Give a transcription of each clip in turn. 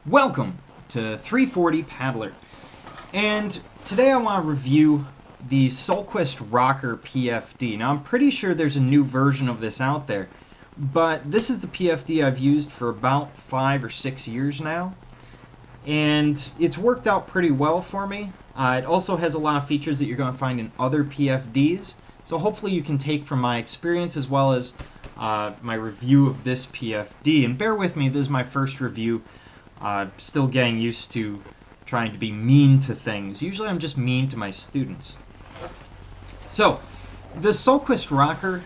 Welcome to 340 Paddler, and today I want to review the Stohlquist Rocker PFD. Now I'm pretty sure there's a new version of this out there, but this is the PFD I've used for about 5 or 6 years now, and it's worked out pretty well for me. It also has a lot of features that you're going to find in other PFDs, so hopefully you can take from my experience as well as my review of this PFD. And bear with me, this is my first review. Still getting used to trying to be mean to things. Usually I'm just mean to my students. So, the Stohlquist Rocker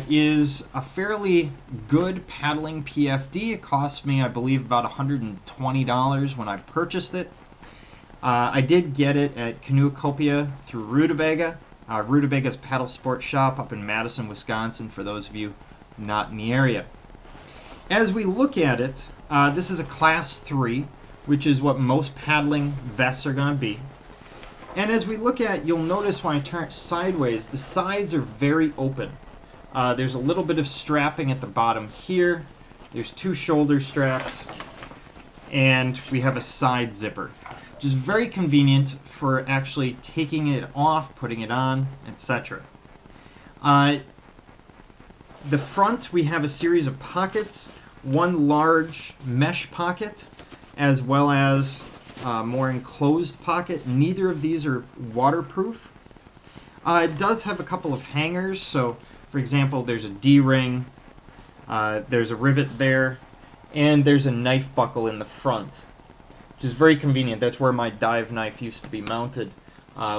is a fairly good paddling PFD. It cost me, I believe, about $120 when I purchased it. I did get it at Canoecopia through Rutabaga. Rutabaга's paddle sports shop up in Madison, Wisconsin, for those of you not in the area. As we look at it, this is a Class 3, which is what most paddling vests are going to be. And as we look at it, you'll notice when I turn it sideways, the sides are very open. There's a little bit of strapping at the bottom here. There's 2 shoulder straps. And we have a side zipper, which is very convenient for actually taking it off, putting it on, etc. The front, we have a series of pockets. One large mesh pocket, as well as a more enclosed pocket. Neither of these are waterproof. It does have a couple of hangers, so for example, there's a D-ring, there's a rivet there, and there's a knife buckle in the front, which is very convenient. That's where my dive knife used to be mounted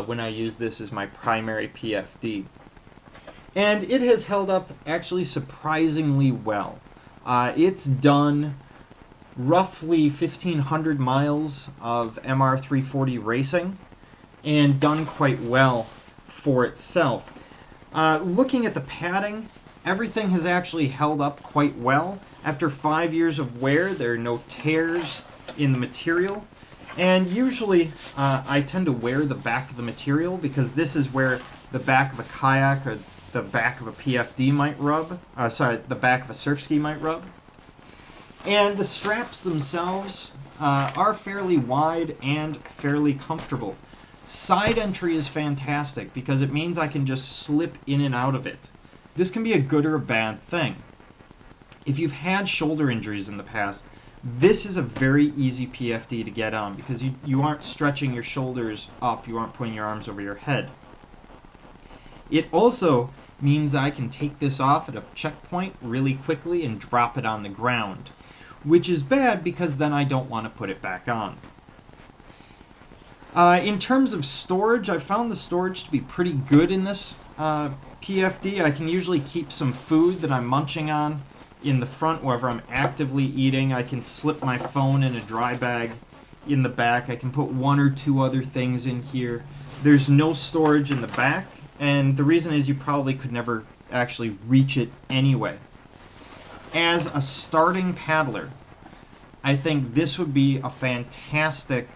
when I used this as my primary PFD. And it has held up actually surprisingly well. It's done roughly 1,500 miles of MR340 racing and done quite well for itself. Looking at the padding, everything has actually held up quite well. After 5 years of wear, there are no tears in the material. And usually I tend to wear the back of the material because this is where the back of a kayak or the back of a PFD might rub. The back of a surf ski might rub. And the straps themselves are fairly wide and fairly comfortable. Side entry is fantastic because it means I can just slip in and out of it. This can be a good or a bad thing. If you've had shoulder injuries in the past, this is a very easy PFD to get on because you aren't stretching your shoulders up, you aren't putting your arms over your head. It also means I can take this off at a checkpoint really quickly and drop it on the ground, which is bad because then I don't want to put it back on. In terms of storage, I found the storage to be pretty good in this PFD. I can usually keep some food that I'm munching on in the front wherever I'm actively eating. I can slip my phone in a dry bag in the back. I can put 1 or 2 other things in here. There's no storage in the back, and the reason is you probably could never actually reach it anyway. As a starting paddler, I think this would be a fantastic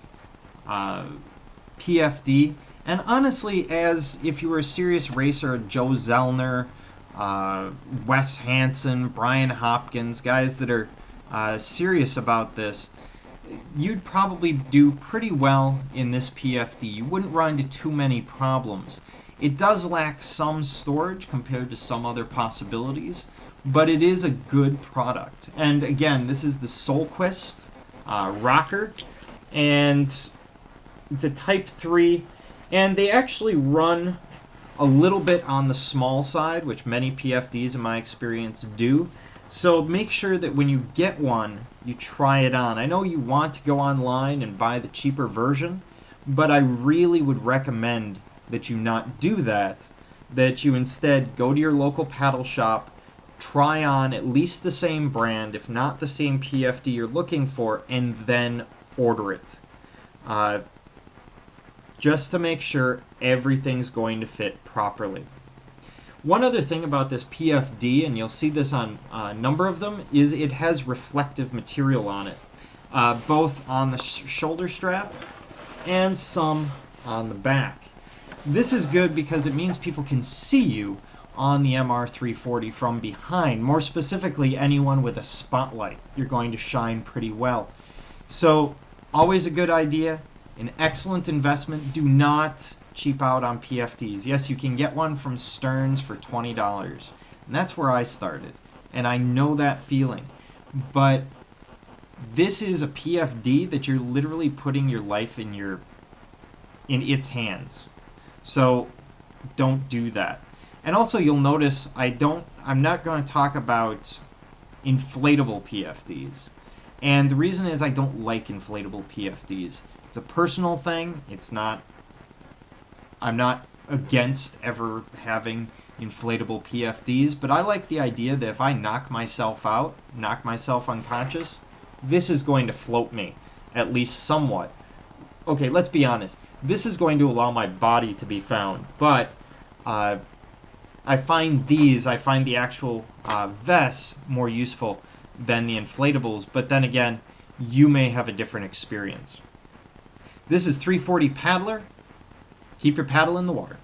PFD. And honestly, as if you were a serious racer, Joe Zellner, Wes Hansen, Brian Hopkins, guys that are serious about this, you'd probably do pretty well in this PFD. You wouldn't run into too many problems. It does lack some storage compared to some other possibilities, but it is a good product. And again, this is the Stohlquist Rocker, and it's a Type 3, and they actually run a little bit on the small side, which many PFDs in my experience do. So make sure that when you get one, you try it on. I know you want to go online and buy the cheaper version, but I really would recommend that you not do that, that you instead go to your local paddle shop, try on at least the same brand, if not the same PFD you're looking for, and then order it. Just to make sure everything's going to fit properly. One other thing about this PFD, and you'll see this on a number of them, is it has reflective material on it, both on the shoulder strap and some on the back. This is good because it means people can see you on the MR340 from behind. More specifically, anyone with a spotlight. You're going to shine pretty well. So always a good idea, an excellent investment. Do not cheap out on PFDs. Yes, you can get one from Stearns for $20, and that's where I started, and I know that feeling. But this is a PFD that you're literally putting your life in its hands. So don't do that. And also you'll notice I'm not going to talk about inflatable PFDs. And the reason is I don't like inflatable PFDs. It's a personal thing. I'm not against ever having inflatable PFDs, but I like the idea that if I knock myself out, knock myself unconscious, this is going to float me, at least somewhat. Okay, let's be honest. This is going to allow my body to be found, but I find the actual vests more useful than the inflatables, but then again, you may have a different experience. This is 340 Paddler. Keep your paddle in the water.